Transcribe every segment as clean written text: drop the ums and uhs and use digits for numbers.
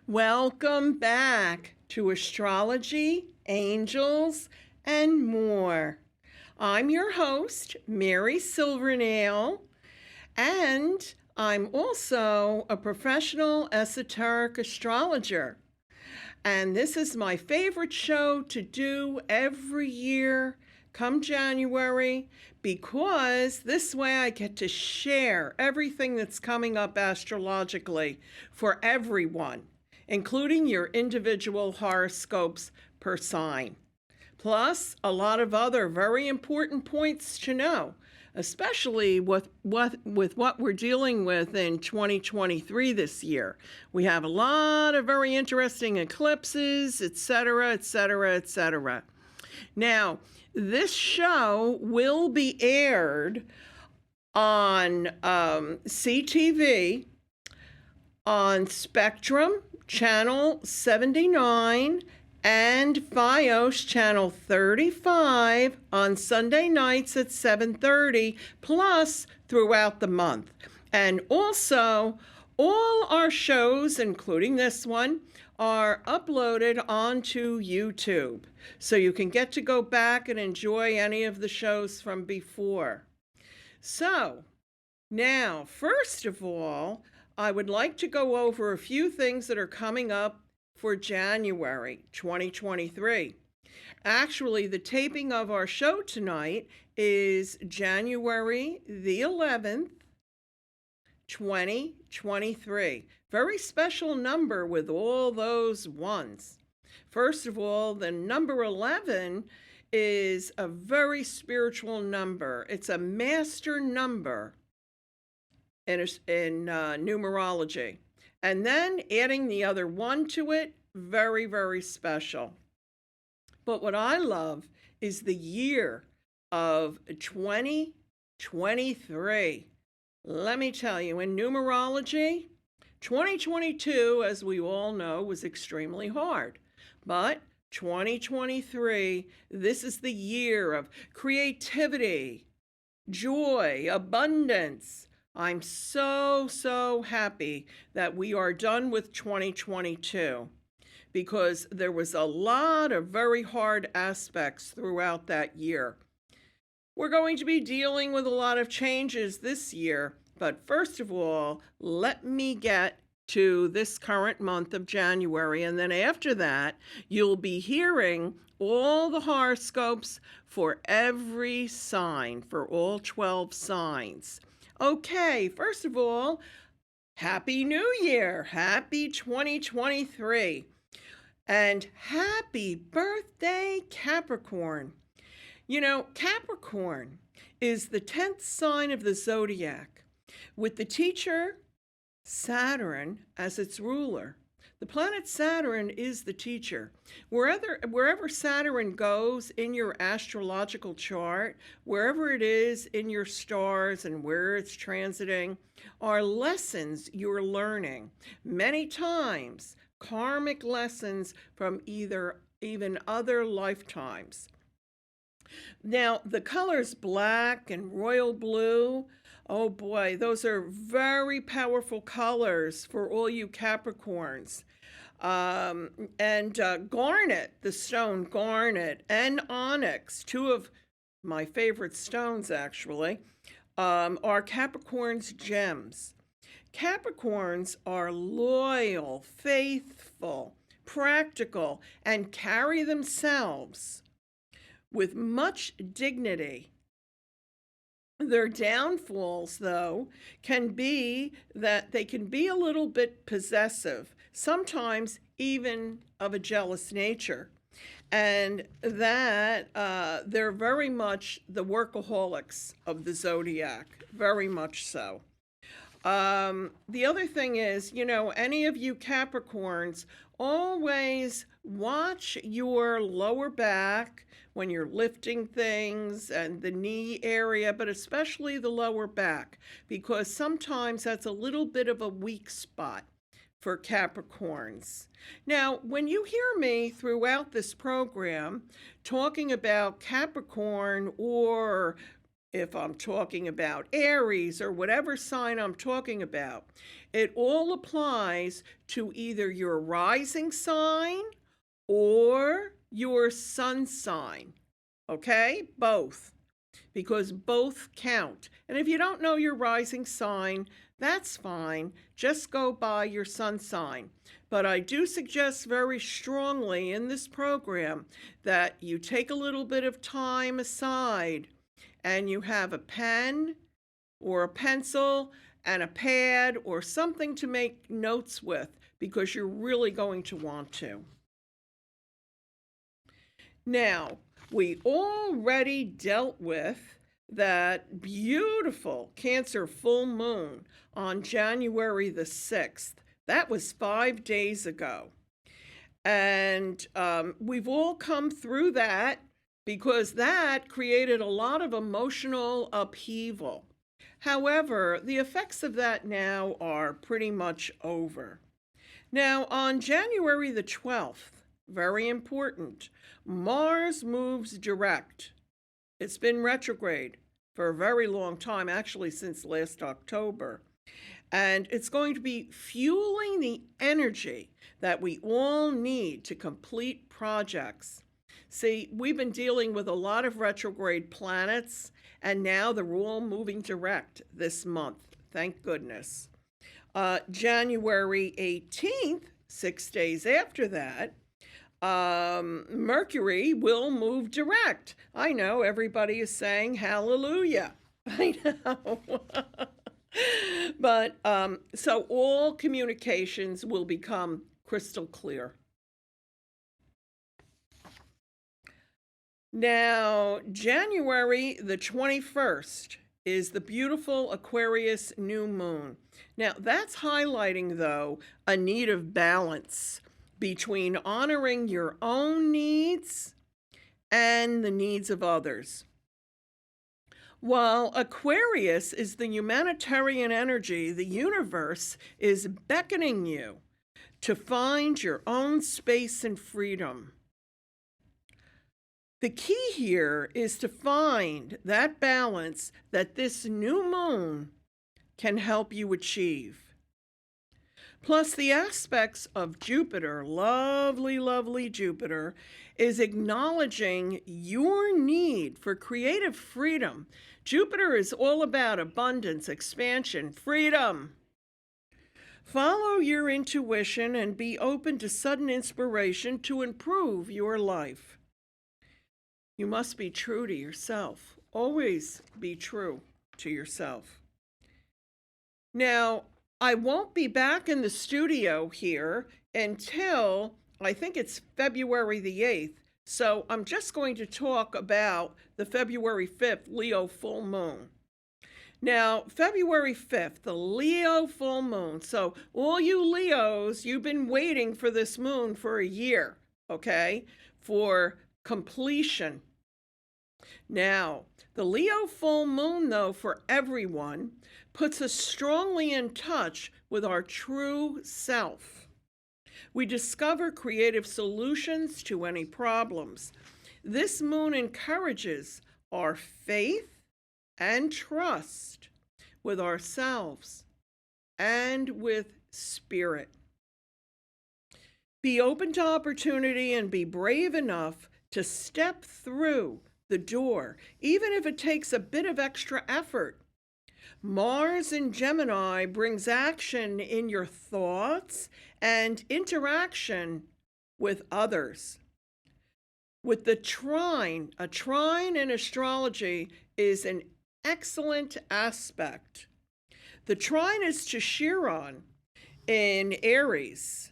Welcome back to Astrology, Angels, and More. I'm your host, Mary Silvernail, and I'm also a professional esoteric astrologer. And this is my favorite show to do every year come January because this way I get to share everything that's coming up astrologically for everyone, including your individual horoscopes per sign. Plus, a lot of other very important points to know, especially with what we're dealing with in 2023 this year. We have a lot of very interesting eclipses, etc., etc., etc. Now, this show will be aired on CTV, on Spectrum, Channel 79, and Fios, Channel 35, on Sunday nights at 7:30, plus throughout the month. And also, all our shows, including this one, are uploaded onto YouTube. So you can get to go back and enjoy any of the shows from before. So, now, first of all, I would like to go over a few things that are coming up for January 2023. Actually, the taping of our show tonight is January the 11th, 2023. Very special number with all those ones. First of all, the number 11 is a very spiritual number. It's a master number in numerology. And then adding the other one to it, very, very special. But what I love is the year of 2023. Let me tell you, in numerology, 2022, as we all know, was extremely hard. But 2023, this is the year of creativity, joy, abundance. I'm so happy that we are done with 2022 because there was a lot of very hard aspects throughout that year. We're going to be dealing with a lot of changes this year, but first of all, let me get to this current month of January, and then after that, you'll be hearing all the horoscopes for every sign, for all 12 signs. Okay, first of all, Happy New Year! Happy 2023! And happy birthday, Capricorn! You know, Capricorn is the 10th sign of the zodiac, with the teacher Saturn as its ruler. The planet Saturn is the teacher. Wherever Saturn goes in your astrological chart, wherever it is in your stars and where it's transiting, are lessons you're learning. Many times, karmic lessons from even other lifetimes. Now, the colors black and royal blue, oh boy, those are very powerful colors for all you Capricorns. And garnet, the stone garnet, and onyx, two of my favorite stones actually, are Capricorn's gems. Capricorns are loyal, faithful, practical, and carry themselves with much dignity. Their downfalls, though, can be that they can be a little bit possessive, sometimes even of a jealous nature, and that they're very much the workaholics of the zodiac, very much so. The other thing is, any of you Capricorns, always watch your lower back when you're lifting things and the knee area, but especially the lower back, because sometimes that's a little bit of a weak spot for Capricorns. Now, when you hear me throughout this program talking about Capricorn or if I'm talking about Aries or whatever sign I'm talking about, it all applies to either your rising sign or your sun sign. Okay? Both. Because both count. And if you don't know your rising sign, that's fine. Just go by your sun sign. But I do suggest very strongly in this program that you take a little bit of time aside and you have a pen or a pencil and a pad or something to make notes with, because you're really going to want to. Now, we already dealt with that beautiful Cancer full moon on January the 6th. That was 5 days ago. And we've all come through that, because that created a lot of emotional upheaval. However, the effects of that now are pretty much over. Now, on January the 12th, very important, Mars moves direct. It's been retrograde for a very long time, actually since last October. And it's going to be fueling the energy that we all need to complete projects. See, we've been dealing with a lot of retrograde planets, and now they're all moving direct this month. Thank goodness. January 18th, 6 days after that, Mercury will move direct. I know everybody is saying hallelujah. I know. But so all communications will become crystal clear. Now, January the 21st is the beautiful Aquarius new moon. Now, that's highlighting, though, a need of balance between honoring your own needs and the needs of others. While Aquarius is the humanitarian energy, the universe is beckoning you to find your own space and freedom. The key here is to find that balance that this new moon can help you achieve. Plus, the aspects of Jupiter, lovely, lovely Jupiter, is acknowledging your need for creative freedom. Jupiter is all about abundance, expansion, freedom. Follow your intuition and be open to sudden inspiration to improve your life. You must be true to yourself. Always be true to yourself. Now, I won't be back in the studio here until I think it's February the 8th. So I'm just going to talk about the February 5th Leo full moon. Now, February 5th, the Leo full moon. So all you Leos, you've been waiting for this moon for a year, okay, for completion. Now, the Leo full moon, though, for everyone, puts us strongly in touch with our true self. We discover creative solutions to any problems. This moon encourages our faith and trust with ourselves and with spirit. Be open to opportunity and be brave enough to step through the door, even if it takes a bit of extra effort. Mars in Gemini brings action in your thoughts and interaction with others. With the trine, a trine in astrology is an excellent aspect. The trine is to Chiron in Aries,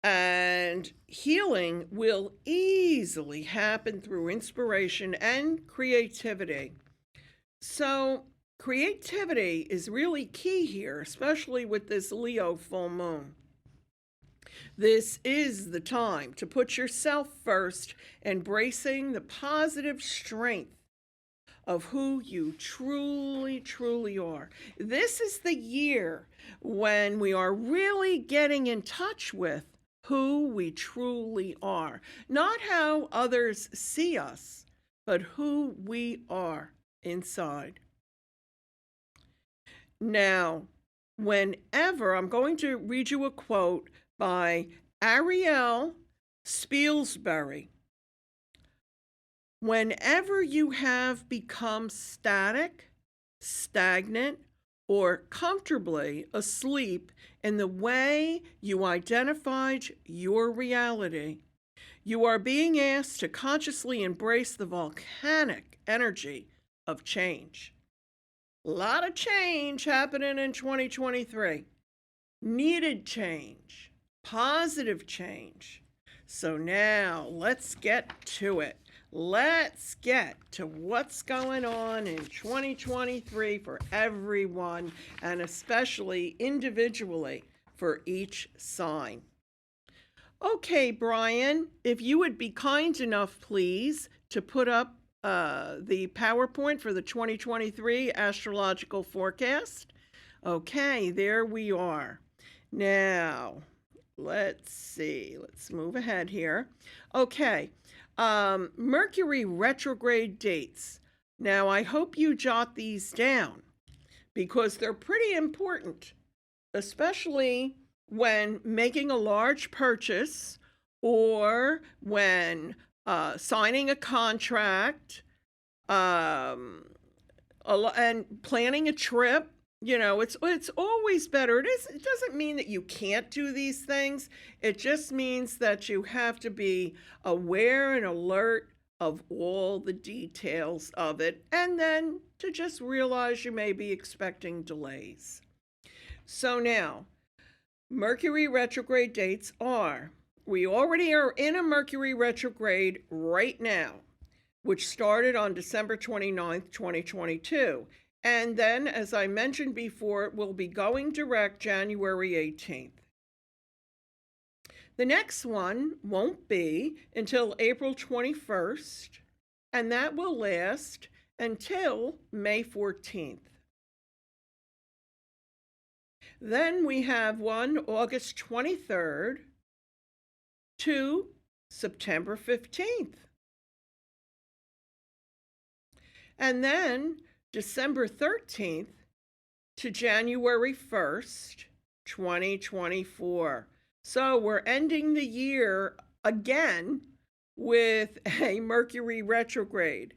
and healing will easily happen through inspiration and creativity. So creativity is really key here, especially with this Leo full moon. This is the time to put yourself first, embracing the positive strength of who you truly, truly are. This is the year when we are really getting in touch with who we truly are. Not how others see us, but who we are. inside. Now, whenever I'm going to read you a quote by Ariel Spielsbury. Whenever you have become static, stagnant, or comfortably asleep in the way you identified your reality, you are being asked to consciously embrace the volcanic energy of change. A lot of change happening in 2023. Needed change, positive change. So now let's get to it. Let's get to what's going on in 2023 for everyone, and especially individually for each sign. Okay, Brian, if you would be kind enough, please, to put up the PowerPoint for the 2023 astrological forecast. Okay, there we are. Now, let's see. Let's move ahead here. Okay, Mercury retrograde dates. Now, I hope you jot these down because they're pretty important, especially when making a large purchase or when signing a contract and planning a trip. You know, it's always better. It doesn't mean that you can't do these things. It just means that you have to be aware and alert of all the details of it, and then to just realize you may be expecting delays. So now, Mercury retrograde dates are, we already are in a Mercury retrograde right now, which started on December 29th, 2022. And then, as I mentioned before, it will be going direct January 18th. The next one won't be until April 21st, and that will last until May 14th. Then we have one August 23rd to September 15th. And then December 13th to January 1st, 2024. So we're ending the year again with a Mercury retrograde.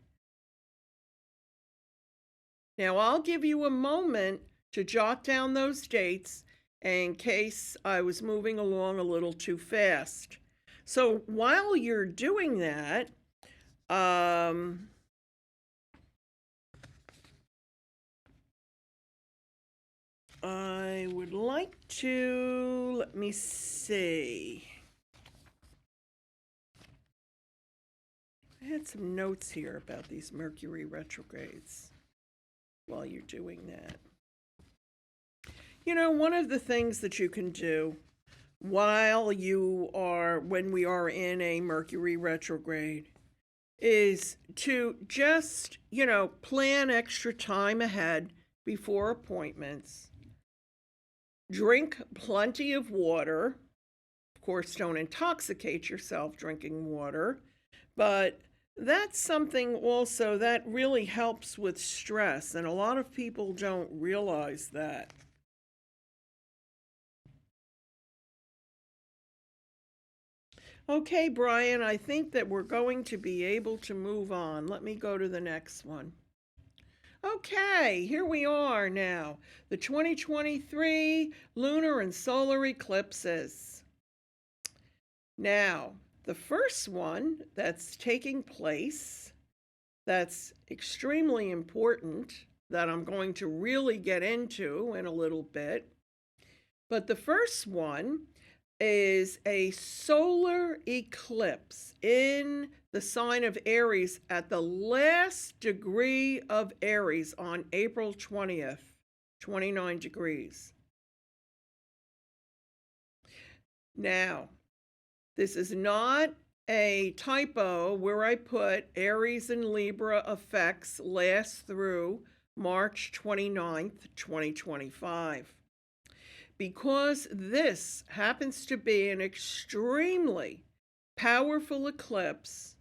Now I'll give you a moment to jot down those dates in case I was moving along a little too fast. So while you're doing that, I would like to, let me see. I had some notes here about these Mercury retrogrades while you're doing that. You know, one of the things that you can do when we are in a Mercury retrograde is to just, plan extra time ahead before appointments. Drink plenty of water. Of course, don't intoxicate yourself drinking water, but that's something also that really helps with stress, and a lot of people don't realize that. Okay, Brian, I think that we're going to be able to move on. Let me go to the next one. Okay, here we are now. The 2023 lunar and solar eclipses. Now, the first one that's taking place, that's extremely important, that I'm going to really get into in a little bit. But the first one is a solar eclipse in the sign of Aries at the last degree of Aries on April 20th, 29 degrees. Now, this is not a typo where I put Aries and Libra effects last through March 29th, 2025. Because this happens to be an extremely powerful eclipse,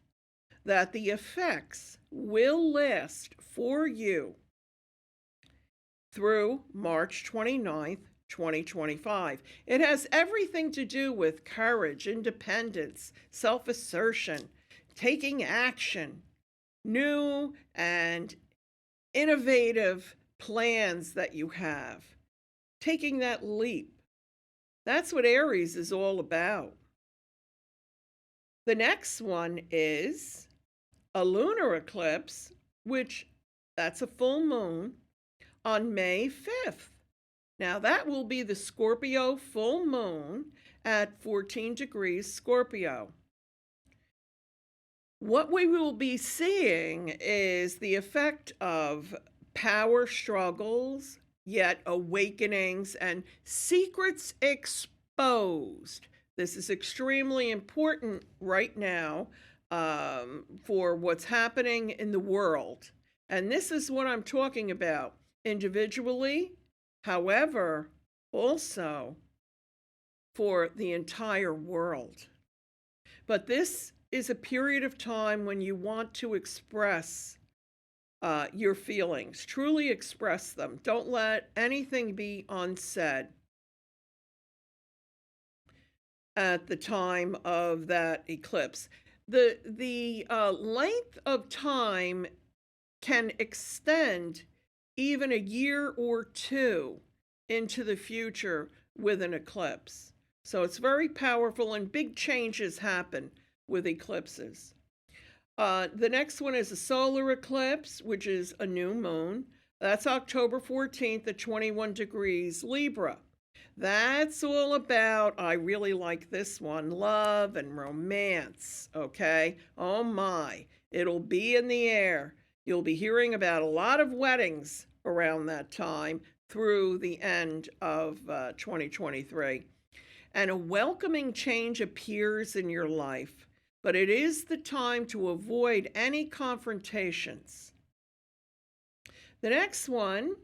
that the effects will last for you through March 29th, 2025. It has everything to do with courage, independence, self-assertion, taking action, new and innovative plans that you have, taking that leap. That's what Aries is all about. The next one is a lunar eclipse, which that's a full moon on May 5th. Now that will be the Scorpio full moon at 14 degrees Scorpio. What we will be seeing is the effect of power struggles, yet awakenings and secrets exposed. This is extremely important right now for what's happening in the world. And this is what I'm talking about individually, however, also for the entire world. But this is a period of time when you want to express your feelings, truly express them. Don't let anything be unsaid at the time of that eclipse. The length of time can extend even a year or two into the future with an eclipse. So it's very powerful, and big changes happen with eclipses. The next one is a solar eclipse, which is a new moon. That's October 14th at 21 degrees Libra. That's all about, I really like this one, love and romance, okay? Oh my, it'll be in the air. You'll be hearing about a lot of weddings around that time through the end of 2023. And a welcoming change appears in your life, but it is the time to avoid any confrontations. The next one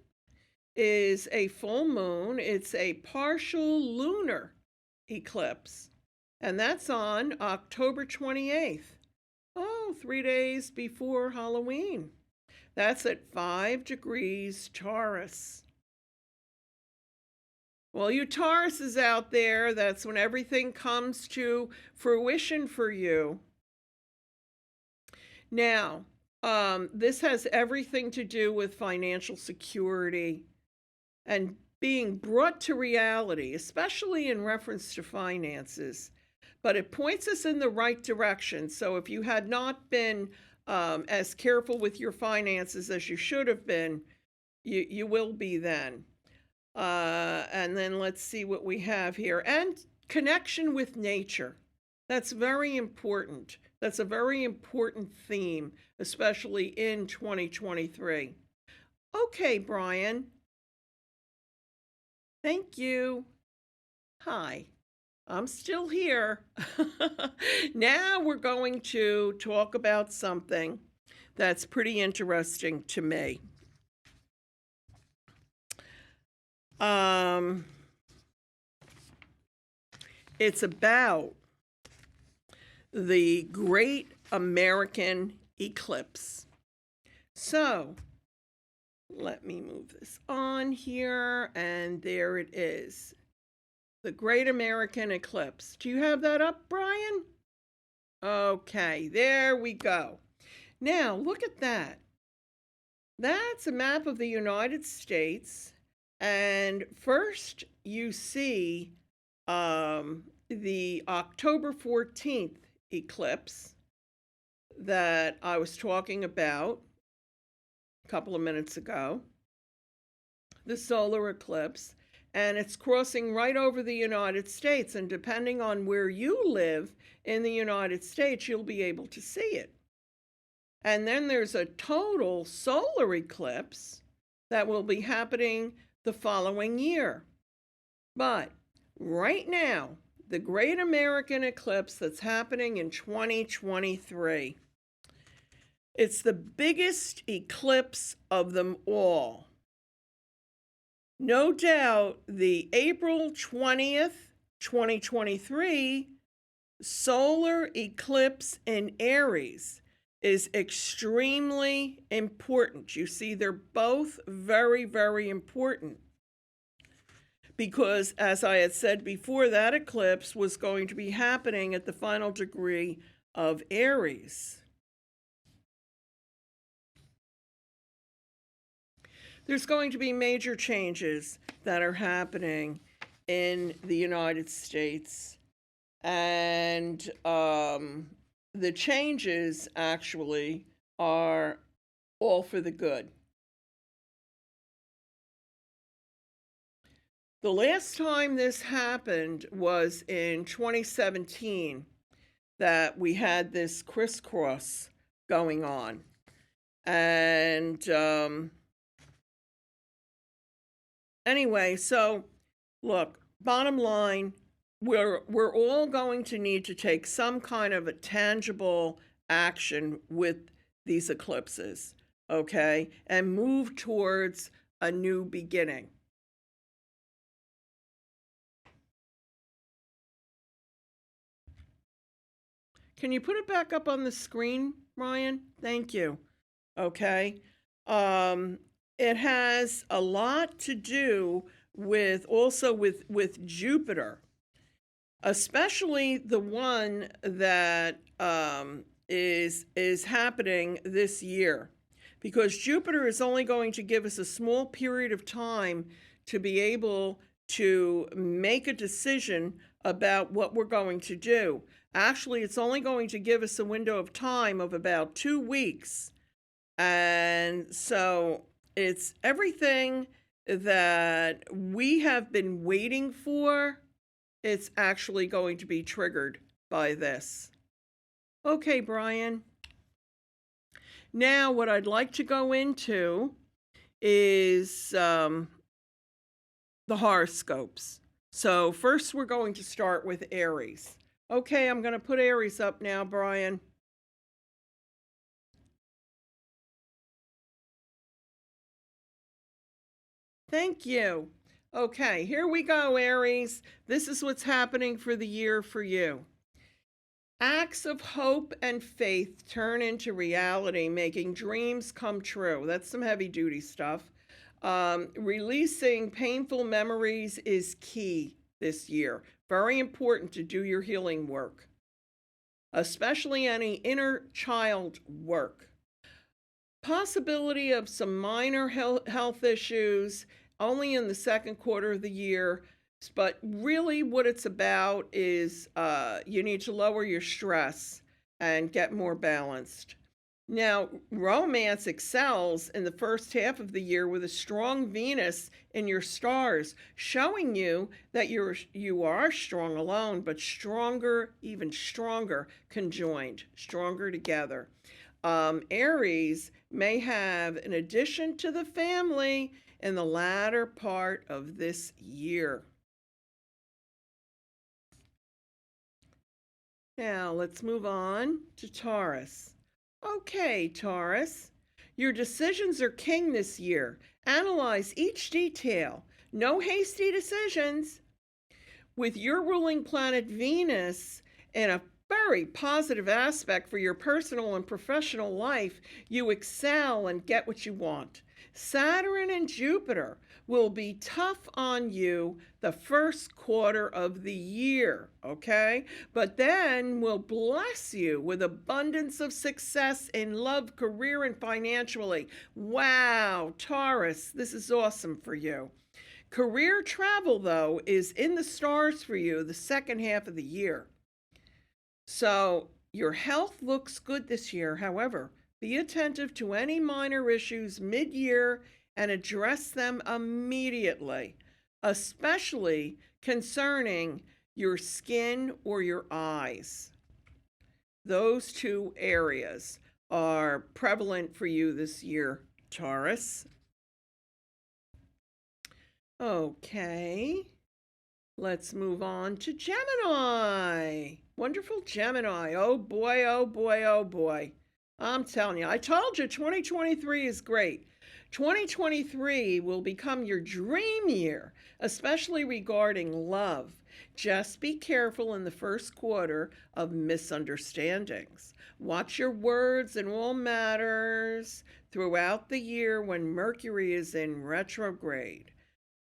is a full moon. It's a partial lunar eclipse, and that's on October 28th. Oh, 3 days before Halloween. That's at 5 degrees Taurus. Well, you Tauruses out there, that's when everything comes to fruition for you. Now, this has everything to do with financial security and being brought to reality, especially in reference to finances. But it points us in the right direction. So if you had not been as careful with your finances as you should have been, you will be then. And then let's see what we have here. And connection with nature. That's very important. That's a very important theme, especially in 2023. Okay, Brian. Thank you. Hi, I'm still here. Now we're going to talk about something that's pretty interesting to me. It's about the Great American Eclipse. So, let me move this on here, and there it is. The Great American Eclipse. Do you have that up, Brian? Okay, there we go. Now, look at that. That's a map of the United States. And first, you see the October 14th eclipse that I was talking about a couple of minutes ago, the solar eclipse, and it's crossing right over the United States. And depending on where you live in the United States, you'll be able to see it. And then there's a total solar eclipse that will be happening the following year. But right now, the Great American Eclipse that's happening in 2023, it's the biggest eclipse of them all. No doubt the April 20th, 2023 solar eclipse in Aries is extremely important. You see, they're both very, very important. Because, as I had said before, that eclipse was going to be happening at the final degree of Aries. There's going to be major changes that are happening in the United States. And the changes actually are all for the good. The last time this happened was in 2017, that we had this crisscross going on. And anyway, so look, bottom line, we're all going to need to take some kind of a tangible action with these eclipses, okay? And move towards a new beginning. Can you put it back up on the screen, Ryan? Thank you. Okay. It has a lot to do with also with Jupiter, especially the one that is happening this year, because Jupiter is only going to give us a small period of time to be able to make a decision about what we're going to do. Actually, it's only going to give us a window of time of about 2 weeks. And so it's everything that we have been waiting for. It's actually going to be triggered by this. Okay, Brian. Now, what I'd like to go into is the horoscopes. So first, we're going to start with Aries. Okay, I'm going to put Aries up now, Brian. Thank you. Okay, here we go, Aries. This is what's happening for the year for you. Acts of hope and faith turn into reality, making dreams come true. That's some heavy-duty stuff. Releasing painful memories is key this year. Very important to do your healing work, especially any inner child work. Possibility of some minor health issues only in the second quarter of the year, but really what it's about is you need to lower your stress and get more balanced. Now, romance excels in the first half of the year with a strong Venus in your stars, showing you that you are strong alone, but stronger, even stronger conjoined, stronger together. Aries may have an addition to the family in the latter part of this year. Now, let's move on to Taurus. Okay, Taurus, your decisions are king this year. Analyze each detail. No hasty decisions. With your ruling planet Venus in a very positive aspect for your personal and professional life, you excel and get what you want. Saturn and Jupiter will be tough on you the first quarter of the year, okay? But then will bless you with abundance of success in love, career, and financially. Wow, Taurus, this is awesome for you. Career travel, though, is in the stars for you the second half of the year. So your health looks good this year. However, be attentive to any minor issues mid-year and address them immediately, especially concerning your skin or your eyes. Those two areas are prevalent for you this year, Taurus. Okay, let's move on to Gemini. Wonderful Gemini. Oh boy, oh boy, oh boy. I'm telling you, I told you 2023 is great. 2023 will become your dream year, especially regarding love. Just be careful in the first quarter of misunderstandings. Watch your words in all matters throughout the year when Mercury is in retrograde.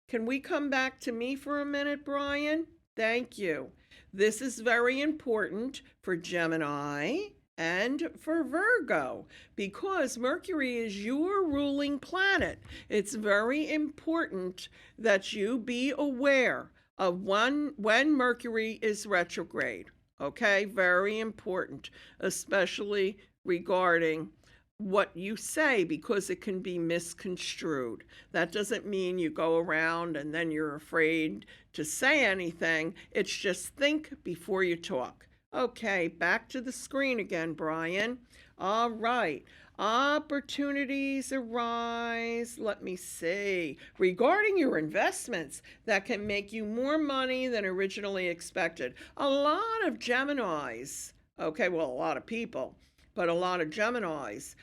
Can we come back to me for a minute, Brian? Thank you. This is very important for Gemini and for Virgo because Mercury is your ruling planet. It's very important that you be aware of when Mercury is retrograde. Okay, very important, especially regarding what you say because it can be misconstrued. That doesn't mean you go around and then you're afraid to say anything. It's just think before you talk. Okay, back to the screen again, Brian. All right. Opportunities arise. Let me see. Regarding your investments that can make you more money than originally expected. A lot of Geminis, okay, well, a lot of people, but a lot of Geminis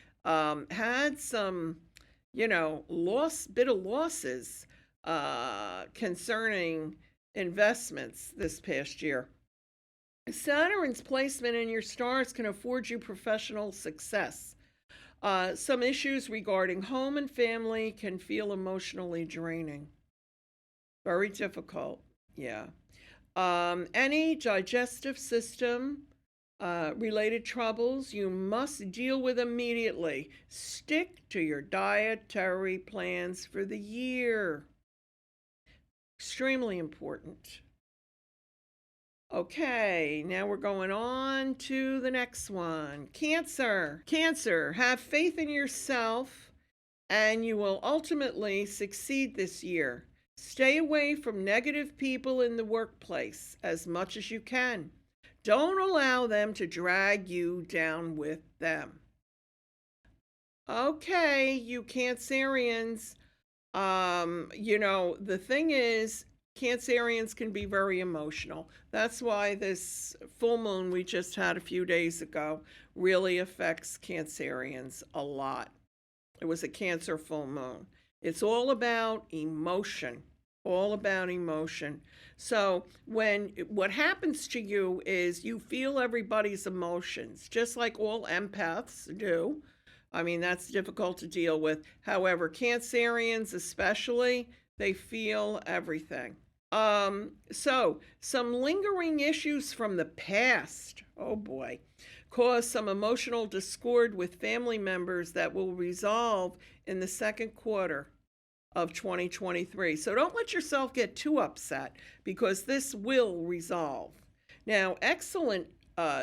had some, bit of losses concerning investments this past year. Saturn's placement in your stars can afford you professional success. Some issues regarding home and family can feel emotionally draining. Very difficult, yeah. Any digestive system related troubles you must deal with immediately. Stick to your dietary plans for the year. Extremely important. Okay, now we're going on to the next one. Cancer. Cancer, have faith in yourself and you will ultimately succeed this year. Stay away from negative people in the workplace as much as you can. Don't allow them to drag you down with them. Okay, you Cancerians, the thing is, Cancerians can be very emotional. That's why this full moon we just had a few days ago really affects Cancerians a lot. It was a Cancer full moon. It's all about emotion. All about emotion. So what happens to you is you feel everybody's emotions, just like all empaths do. I mean, that's difficult to deal with. However, Cancerians especially, they feel everything. So some lingering issues from the past, oh boy, cause some emotional discord with family members that will resolve in the second quarter of 2023. So don't let yourself get too upset because this will resolve. Now, excellent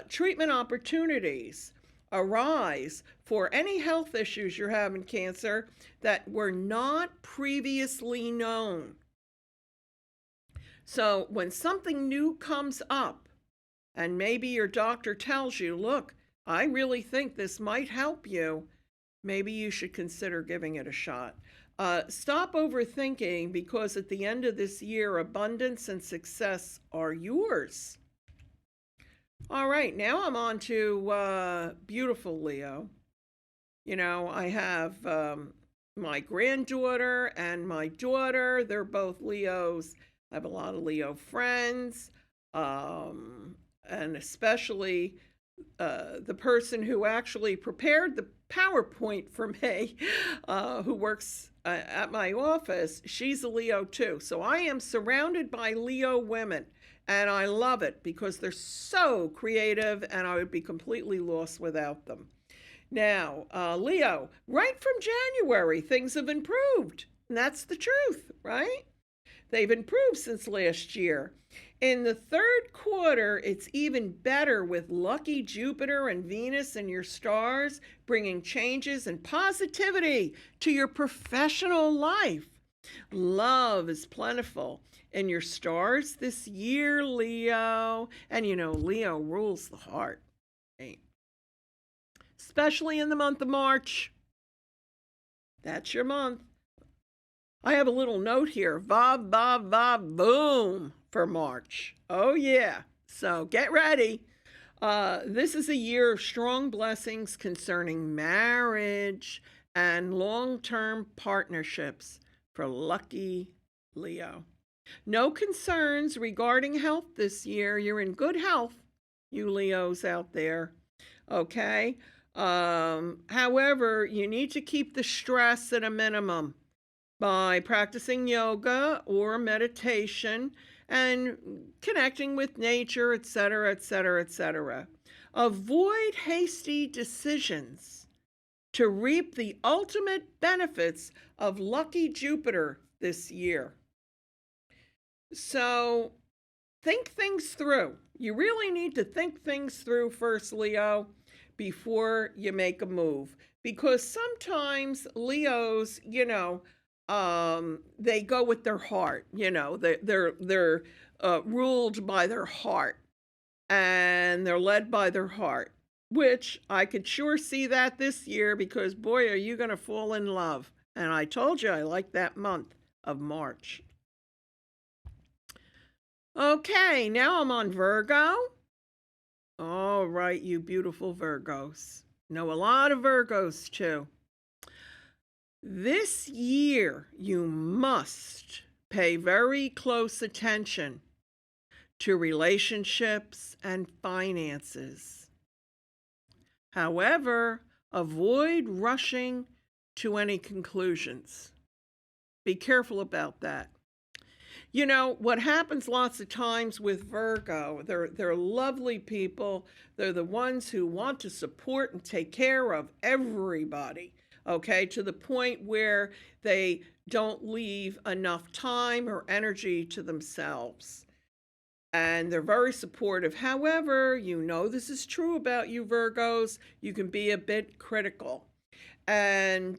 treatment opportunities arise for any health issues you're having, Cancer, that were not previously known. So when something new comes up and maybe your doctor tells you, look, I really think this might help you, maybe you should consider giving it a shot. Stop overthinking because at the end of this year, abundance and success are yours. All right, now I'm on to beautiful Leo. I have my granddaughter and my daughter. They're both Leos. I have a lot of Leo friends, and especially the person who actually prepared the PowerPoint for me, who works at my office. She's a Leo too. So I am surrounded by Leo women, and I love it because they're so creative, and I would be completely lost without them. Now, Leo, right from January, things have improved. And that's the truth, right? They've improved since last year. In the third quarter, it's even better with lucky Jupiter and Venus in your stars, bringing changes and positivity to your professional life. Love is plentiful in your stars this year, Leo. And Leo rules the heart, right? Especially in the month of March. That's your month. I have a little note here, vav, vav, vav, boom, for March. Oh, yeah. So get ready. This is a year of strong blessings concerning marriage and long-term partnerships for lucky Leo. No concerns regarding health this year. You're in good health, you Leos out there. Okay? However, you need to keep the stress at a minimum by practicing yoga or meditation and connecting with nature, etc., etc., etc. Avoid hasty decisions to reap the ultimate benefits of lucky Jupiter this year. So think things through. You really need to think things through first, Leo, before you make a move. Because sometimes Leos, they go with their heart. They're ruled by their heart, and they're led by their heart, which I could sure see that this year, because boy, are you going to fall in love. And I told you I like that month of March. Okay, now I'm on Virgo. All right, you beautiful Virgos. Know a lot of Virgos too. This year, you must pay very close attention to relationships and finances. However, avoid rushing to any conclusions. Be careful about that. You know, what happens lots of times with Virgo, they're lovely people. They're the ones who want to support and take care of everybody, okay, to the point where they don't leave enough time or energy to themselves. And they're very supportive. However, you know this is true about you Virgos, you can be a bit critical. And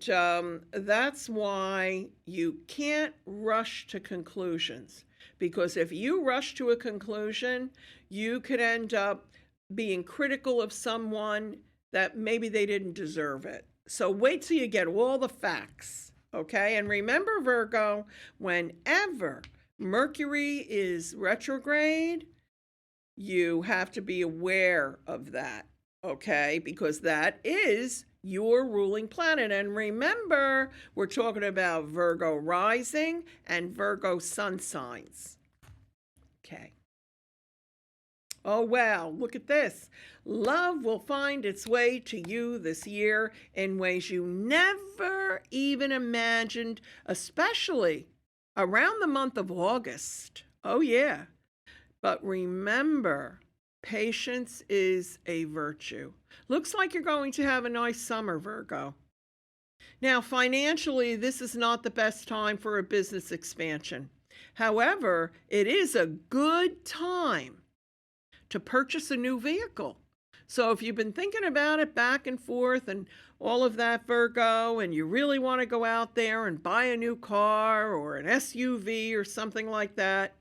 that's why you can't rush to conclusions. Because if you rush to a conclusion, you could end up being critical of someone that maybe they didn't deserve it. So wait till you get all the facts, okay? And remember, Virgo, whenever Mercury is retrograde, you have to be aware of that, okay? Because that is your ruling planet. And remember, we're talking about Virgo rising and Virgo sun signs. Okay. Oh, wow, look at this. Love will find its way to you this year in ways you never even imagined, especially around the month of August. Oh, yeah. But remember, patience is a virtue. Looks like you're going to have a nice summer, Virgo. Now, financially, this is not the best time for a business expansion. However, it is a good time to purchase a new vehicle. So if you've been thinking about it back and forth and all of that, Virgo, and you really want to go out there and buy a new car or an SUV or something like that,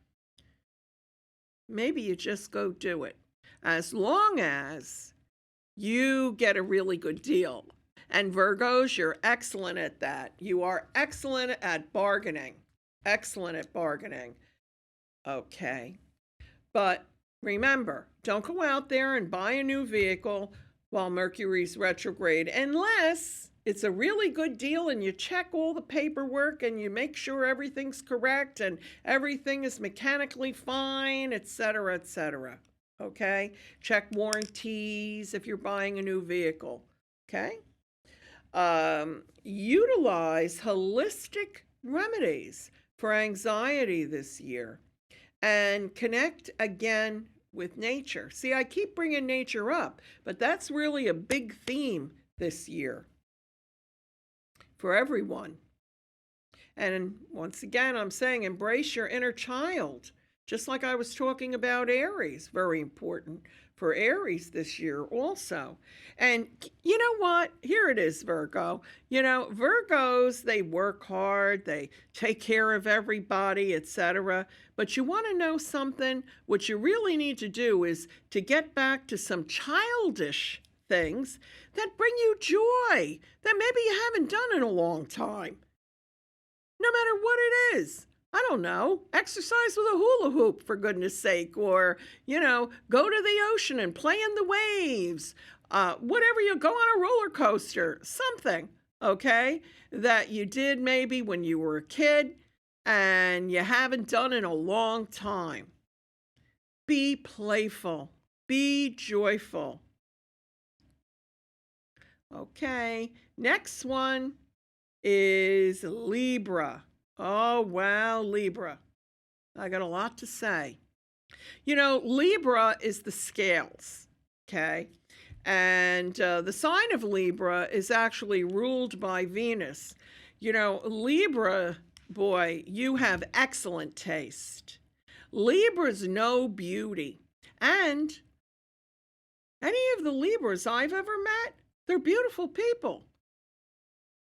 maybe you just go do it. As long as you get a really good deal. And Virgos, you're excellent at that. You are excellent at bargaining. Excellent at bargaining. Okay. But remember, don't go out there and buy a new vehicle while Mercury's retrograde, unless it's a really good deal and you check all the paperwork and you make sure everything's correct and everything is mechanically fine, etc., etc. Okay? Check warranties if you're buying a new vehicle. Okay? Utilize holistic remedies for anxiety this year and connect again with nature. See, I keep bringing nature up, but that's really a big theme this year for everyone. And once again, I'm saying embrace your inner child. Just like I was talking about Aries, very important for Aries this year also. And you know what? Here it is, Virgo. You know, Virgos, they work hard, they take care of everybody, etc. But you want to know something? What you really need to do is to get back to some childish things that bring you joy that maybe you haven't done in a long time. No matter what it is. I don't know, exercise with a hula hoop, for goodness sake, or, go to the ocean and play in the waves, whatever, you go on a roller coaster, something, okay, that you did maybe when you were a kid and you haven't done in a long time. Be playful, be joyful. Okay, next one is Libra. Oh, wow, Libra. I got a lot to say. You know, Libra is the scales, okay? And the sign of Libra is actually ruled by Venus. You know, Libra, boy, you have excellent taste. Libras know beauty. And any of the Libras I've ever met, they're beautiful people.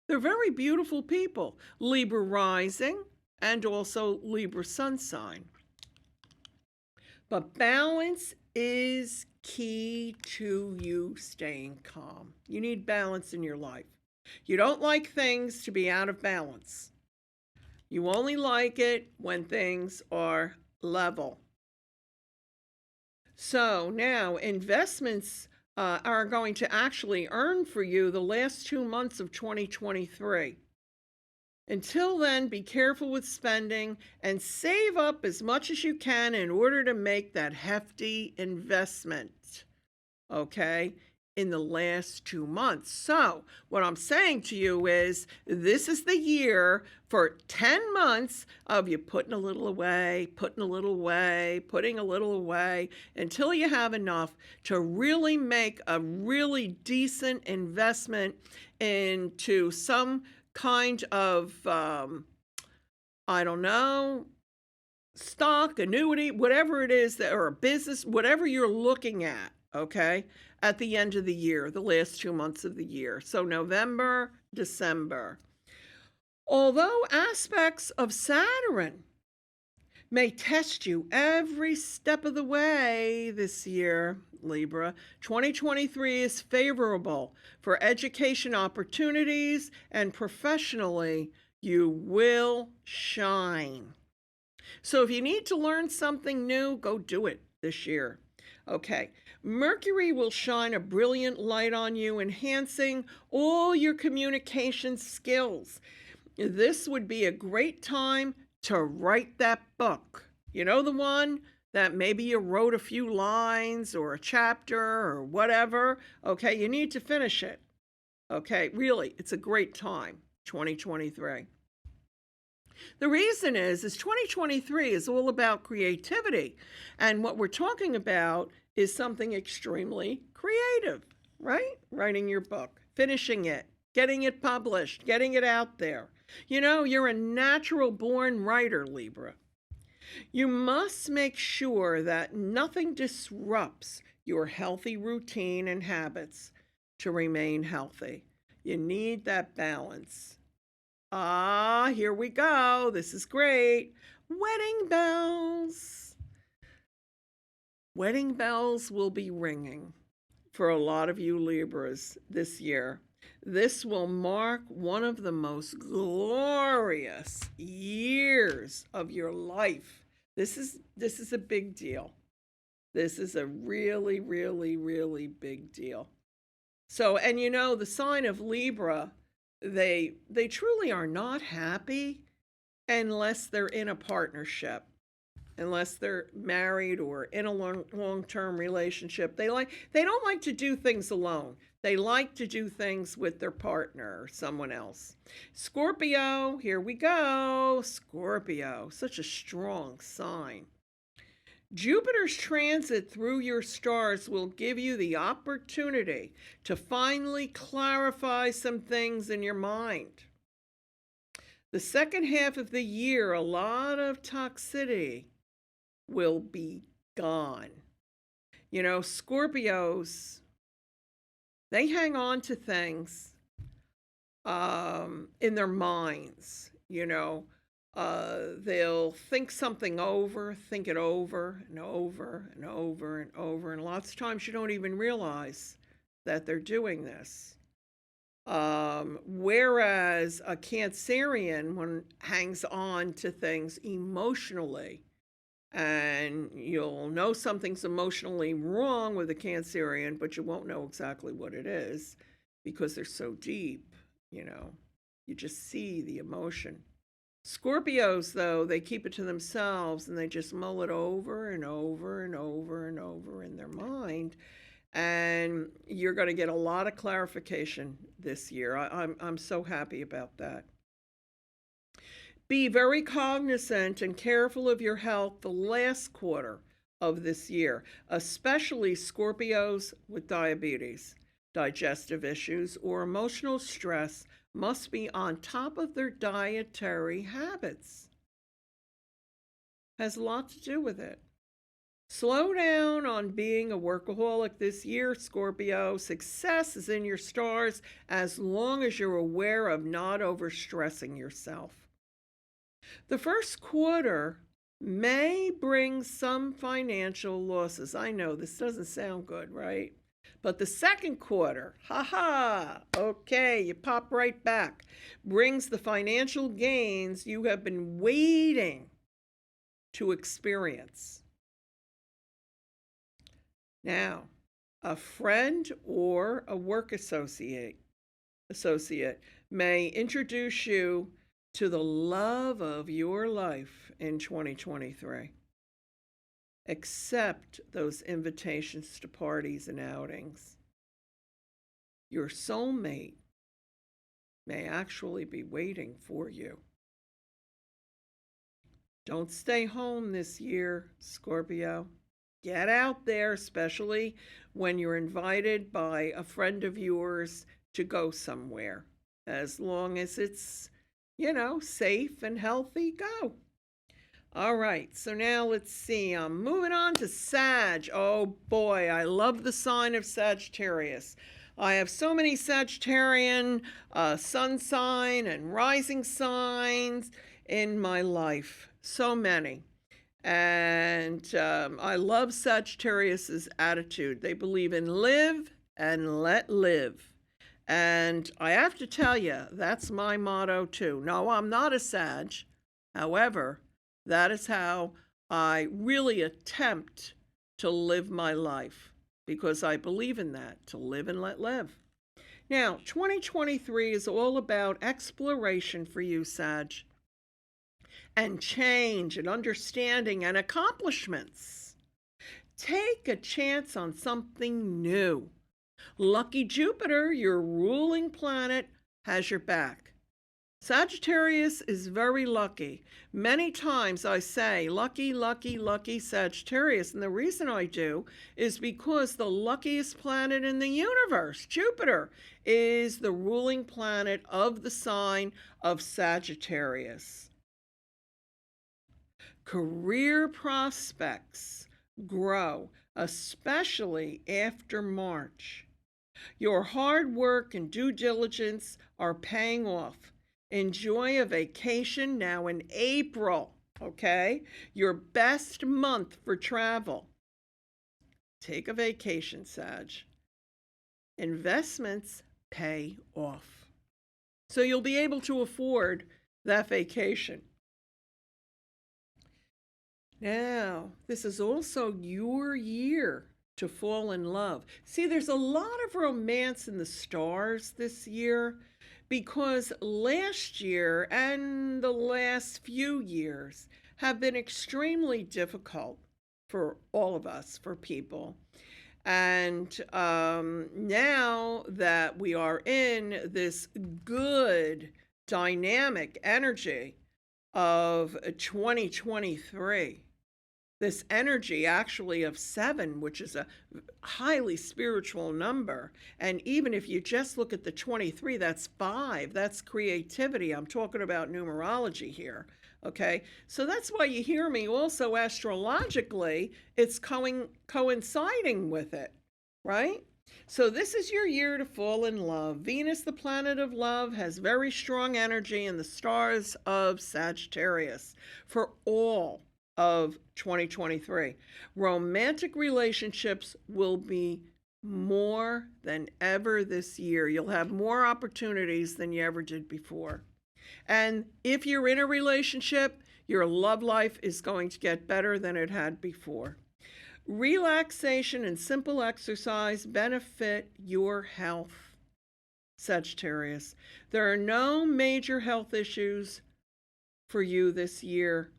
They're very beautiful people. Libra rising and also Libra sun sign. But balance is key to you staying calm. You need balance in your life. You don't like things to be out of balance. You only like it when things are level. So now investments are going to actually earn for you the last 2 months of 2023. Until then, be careful with spending and save up as much as you can in order to make that hefty investment, okay, in the last 2 months. So, what I'm saying to you is this is the year for 10 months of you putting a little away, putting a little away, putting a little away until you have enough to really make a really decent investment into some kind of, I don't know, stock, annuity, whatever it is that, or a business, whatever you're looking at, okay, at the end of the year, the last 2 months of the year. So November, December. Although aspects of Saturn may test you every step of the way this year, Libra, 2023 is favorable for education opportunities, and professionally, you will shine. So if you need to learn something new, go do it this year. Okay, Mercury will shine a brilliant light on you, enhancing all your communication skills. This would be a great time to write that book. You know, the one that maybe you wrote a few lines or a chapter or whatever. Okay, you need to finish it. Okay, really, it's a great time, 2023. The reason is 2023 is all about creativity. And what we're talking about is something extremely creative, right? Writing your book, finishing it, getting it published, getting it out there. You know, you're a natural born writer, Libra. You must make sure that nothing disrupts your healthy routine and habits to remain healthy. You need that balance. Ah, here we go. This is great. Wedding bells. Wedding bells will be ringing for a lot of you Libras this year. This will mark one of the most glorious years of your life. This is a big deal. This is a really, really, really big deal. So, and you know, the sign of Libra, they truly are not happy unless they're in a partnership, unless they're married or in a long-term relationship. They don't like to do things alone. They like to do things with their partner or someone else. Scorpio, here we go. Scorpio, such a strong sign. Jupiter's transit through your stars will give you the opportunity to finally clarify some things in your mind. The second half of the year, a lot of toxicity will be gone. You know, Scorpios, they hang on to things in their minds, you know. They'll think something over, think it over and over and over and over. And lots of times you don't even realize that they're doing this. Whereas a Cancerian one hangs on to things emotionally. And you'll know something's emotionally wrong with a Cancerian, but you won't know exactly what it is because they're so deep you know, you just see the emotion. Scorpios, though, they keep it to themselves and they just mull it over and over and over and over in their mind. And you're going to get a lot of clarification this year. I'm so happy about that. Be very cognizant and careful of your health the last quarter of this year, especially Scorpios with diabetes, digestive issues, or emotional stress must be on top of their dietary habits. Has a lot to do with it. Slow down on being a workaholic this year, Scorpio. Success is in your stars as long as you're aware of not overstressing yourself. The first quarter may bring some financial losses. I know this doesn't sound good, right? But the second quarter, okay, you pop right back, brings the financial gains you have been waiting to experience. Now, a friend or a work associate may introduce you to the love of your life in 2023. Accept those invitations to parties and outings. Your soulmate may actually be waiting for you. Don't stay home this year, Scorpio. Get out there, especially when you're invited by a friend of yours to go somewhere. As long as it's, safe and healthy, go. All right, so now let's see. I'm moving on to Sag. Oh boy, I love the sign of Sagittarius. I have so many Sagittarian sun sign and rising signs in my life. So many. And I love Sagittarius's attitude. They believe in live and let live. And I have to tell you, that's my motto too. No, I'm not a Sag. However, that is how I really attempt to live my life, because I believe in that, to live and let live. Now, 2023 is all about exploration for you, Sag, and change and understanding and accomplishments. Take a chance on something new. Lucky Jupiter, your ruling planet, has your back. Sagittarius is very lucky. Many times I say, lucky, lucky, lucky Sagittarius. And the reason I do is because the luckiest planet in the universe, Jupiter, is the ruling planet of the sign of Sagittarius. Career prospects grow, especially after March. Your hard work and due diligence are paying off. Enjoy a vacation now in April, okay? Your best month for travel. Take a vacation, Sag. Investments pay off. So you'll be able to afford that vacation. Now, this is also your year to fall in love. See, there's a lot of romance in the stars this year, because last year and the last few years have been extremely difficult for all of us, for people. And now that we are in this good dynamic energy of 2023, this energy actually of 7, which is a highly spiritual number. And even if you just look at the 23, that's 5. That's creativity. I'm talking about numerology here. Okay. So that's why you hear me also astrologically, it's coinciding with it, right? So this is your year to fall in love. Venus, the planet of love, has very strong energy in the stars of Sagittarius for all of 2023. Romantic relationships will be more than ever this year. You'll have more opportunities than you ever did before. And if you're in a relationship, your love life is going to get better than it had before. Relaxation and simple exercise benefit your health. Sagittarius. There are no major health issues for you this year,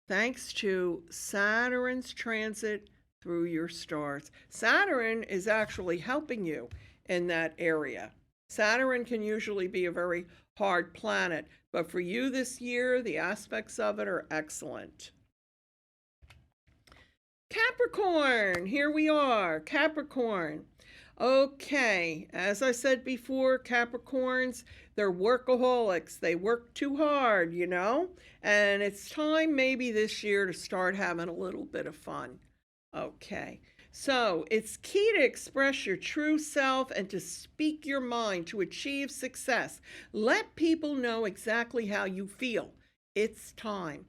thanks to Saturn's transit through your stars. Saturn is actually helping you in that area. Saturn can usually be a very hard planet, but for you this year, the aspects of it are excellent. Capricorn, here we are, Capricorn. Okay, as I said before, Capricorns, they're workaholics. They work too hard, and it's time maybe this year to start having a little bit of fun. Okay, so it's key to express your true self and to speak your mind to achieve success. Let people know exactly how you feel. It's time.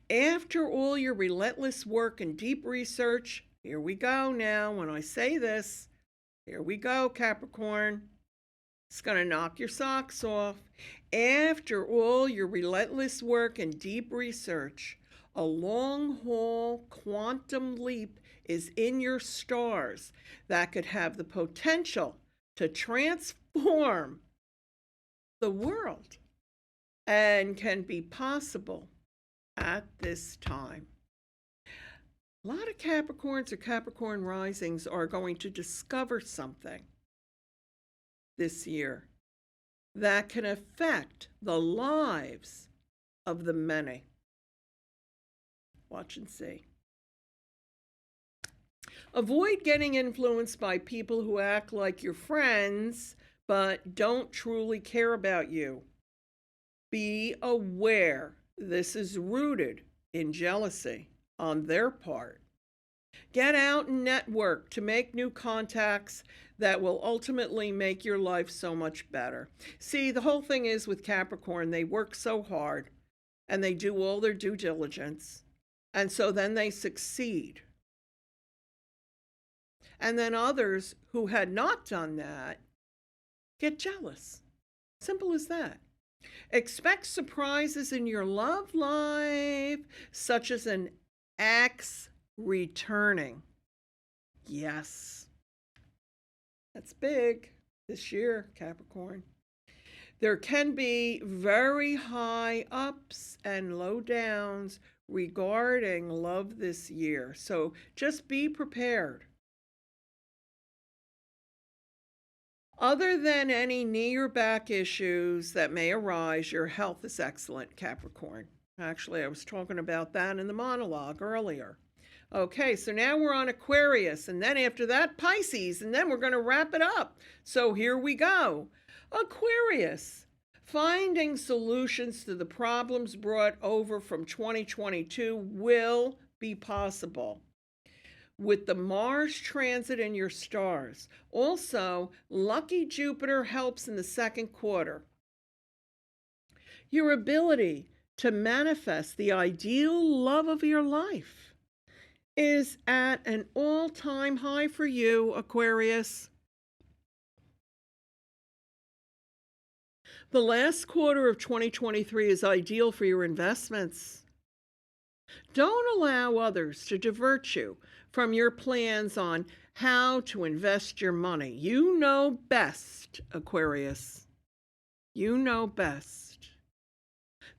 After all your relentless work and deep research, here we go now. When I say this, here we go, Capricorn. It's going to knock your socks off. After all your relentless work and deep research, a long-haul quantum leap is in your stars that could have the potential to transform the world and can be possible at this time. A lot of Capricorns or Capricorn risings are going to discover something this year that can affect the lives of the many. Watch and see. Avoid getting influenced by people who act like your friends but don't truly care about you. Be aware this is rooted in jealousy on their part. Get out and network to make new contacts that will ultimately make your life so much better. See, the whole thing is with Capricorn, they work so hard and they do all their due diligence, and so then they succeed. And then others who had not done that get jealous. Simple as that. Expect surprises in your love life, such as an ex returning. Yes, that's big this year, Capricorn. There can be very high ups and low downs regarding love this year, so just be prepared. Other than any knee or back issues that may arise, your health is excellent, Capricorn. Actually, I was talking about that in the monologue earlier. Okay, so now we're on Aquarius, and then after that, Pisces, and then we're going to wrap it up. So here we go. Aquarius, finding solutions to the problems brought over from 2022 will be possible with the Mars transit in your stars. Also, lucky Jupiter helps in the second quarter. Your ability to manifest the ideal love of your life is at an all-time high for you, Aquarius. The last quarter of 2023 is ideal for your investments. Don't allow others to divert you from your plans on how to invest your money. You know best, Aquarius. You know best.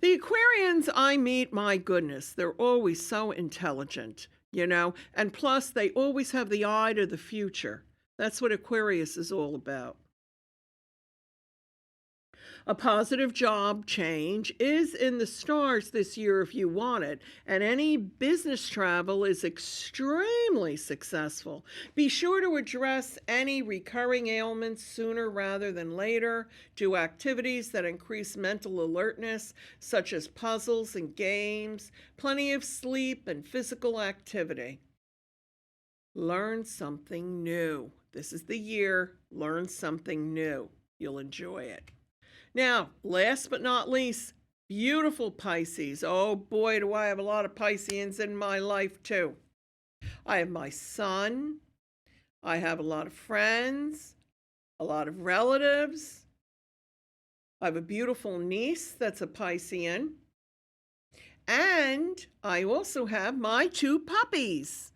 The Aquarians I meet, my goodness, they're always so intelligent, and plus they always have the eye to the future. That's what Aquarius is all about. A positive job change is in the stars this year if you want it, and any business travel is extremely successful. Be sure to address any recurring ailments sooner rather than later. Do activities that increase mental alertness, such as puzzles and games, plenty of sleep, and physical activity. Learn something new. This is the year. Learn something new. You'll enjoy it. Now, last but not least, beautiful Pisces. Oh boy, do I have a lot of Pisceans in my life too. I have my son. I have a lot of friends, a lot of relatives. I have a beautiful niece that's a Piscean. And I also have my 2 puppies,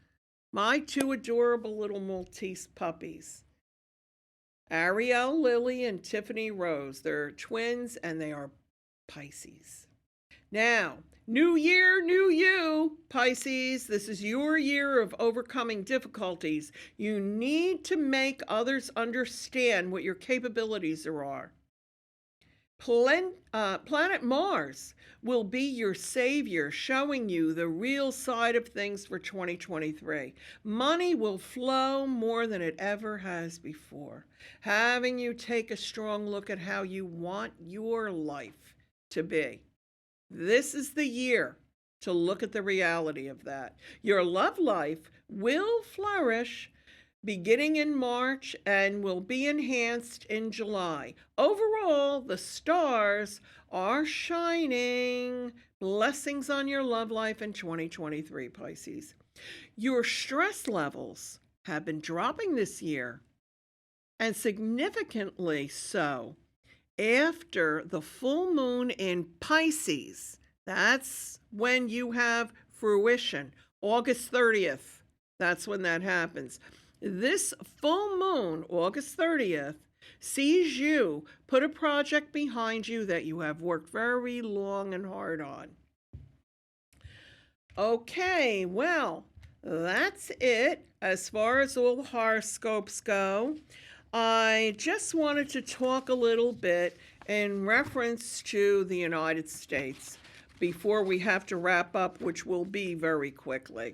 my 2 adorable little Maltese puppies. Ariel, Lily, and Tiffany Rose. They're twins and they are Pisces. Now, new year, new you, Pisces. This is your year of overcoming difficulties. You need to make others understand what your capabilities are. Planet Mars will be your savior, showing you the real side of things for 2023. Money will flow more than it ever has before, having you take a strong look at how you want your life to be. This is the year to look at the reality of that. Your love life will flourish beginning in March and will be enhanced in July. Overall, the stars are shining. Blessings on your love life in 2023, Pisces. Your stress levels have been dropping this year, and significantly so after the full moon in Pisces. That's when you have fruition. August 30th. That's when that happens. This full moon, August 30th, sees you put a project behind you that you have worked very long and hard on. Okay, well, that's it as far as all the horoscopes go. I just wanted to talk a little bit in reference to the United States before we have to wrap up, which will be very quickly.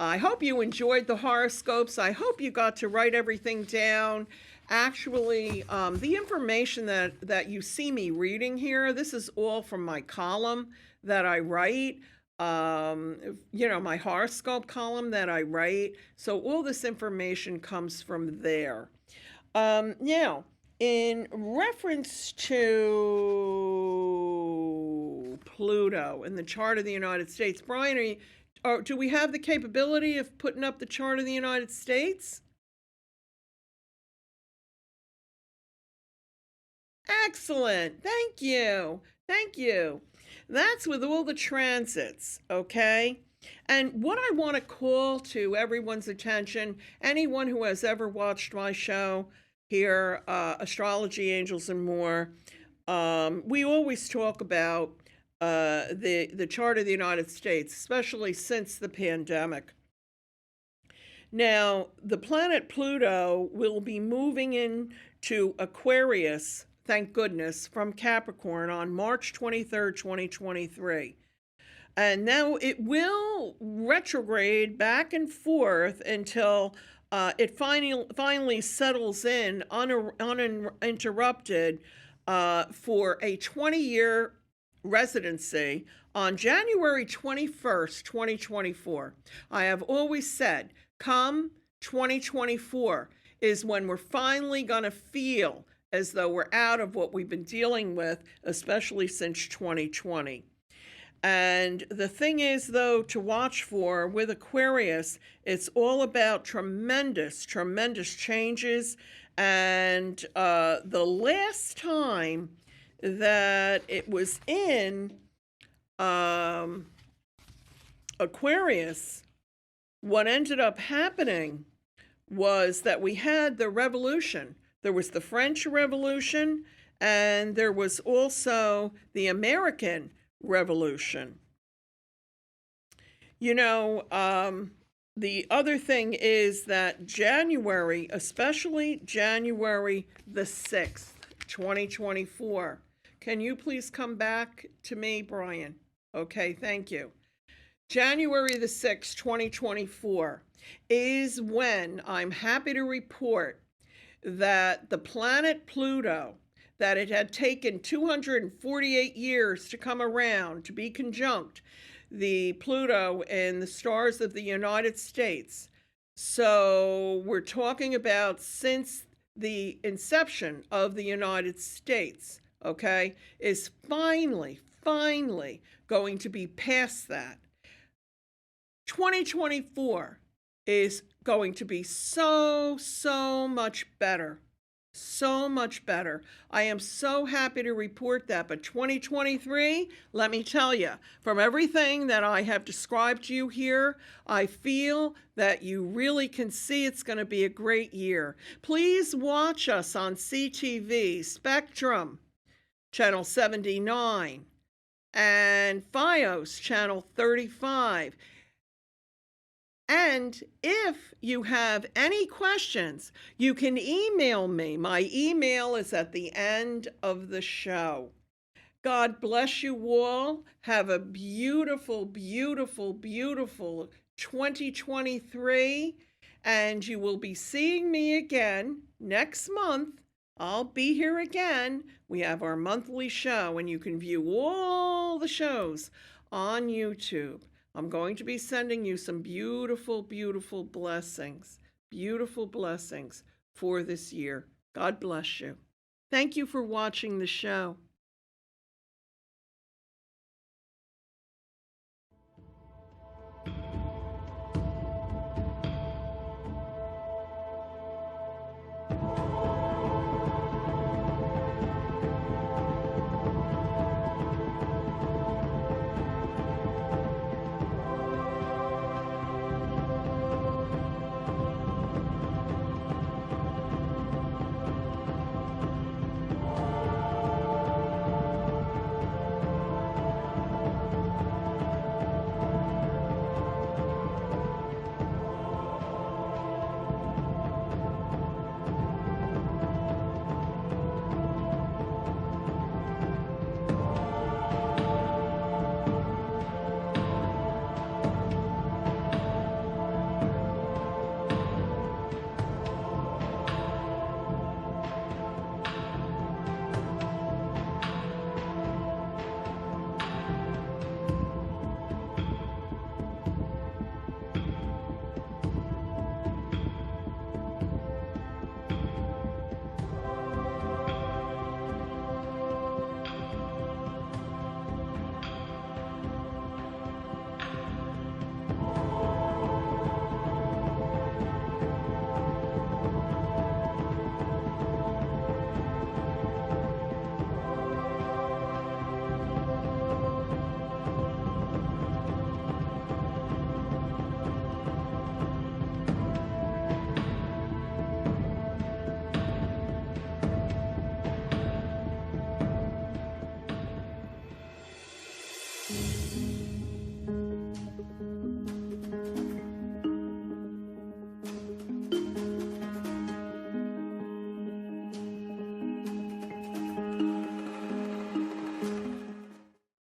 I hope you enjoyed the horoscopes. I hope you got to write everything down. Actually, the information that you see me reading here, this is all from my column that I write. My horoscope column that I write. So all this information comes from there. Now, in reference to Pluto in the chart of the United States, Brian, do we have the capability of putting up the chart of the United States? Excellent. Thank you. Thank you. That's with all the transits, okay? And what I want to call to everyone's attention, anyone who has ever watched my show here, Astrology, Angels, and More, we always talk about the chart of the United States, especially since the pandemic. Now, the planet Pluto will be moving into Aquarius, thank goodness, from Capricorn on March 23rd, 2023. And now it will retrograde back and forth until it finally settles in uninterrupted for a 20-year residency on January 21st, 2024. I have always said, come 2024 is when we're finally going to feel as though we're out of what we've been dealing with, especially since 2020. And the thing is, though, to watch for with Aquarius, it's all about tremendous, tremendous changes. And the last time that it was in Aquarius, what ended up happening was that we had the revolution. There was the French Revolution, and there was also the American Revolution. The other thing is that January, especially January the 6th, 2024. Can you please come back to me, Brian? Okay, thank you. January the 6th, 2024 is when I'm happy to report that the planet Pluto, that it had taken 248 years to come around to be conjunct the Pluto and the stars of the United States. So we're talking about since the inception of the United States, okay, is finally going to be past that. 2024 is going to be so much better. so much better. I am so happy to report that. But 2023, let me tell you, from everything that I have described to you here, I feel that you really can see it's going to be a great year. Please watch us on CTV, Spectrum, Channel 79, and FiOS, Channel 35. And if you have any questions, you can email me. My email is at the end of the show. God bless you all. Have a beautiful, beautiful, beautiful 2023. And you will be seeing me again next month. I'll be here again. We have our monthly show, and you can view all the shows on YouTube. I'm going to be sending you some beautiful, beautiful blessings for this year. God bless you. Thank you for watching the show.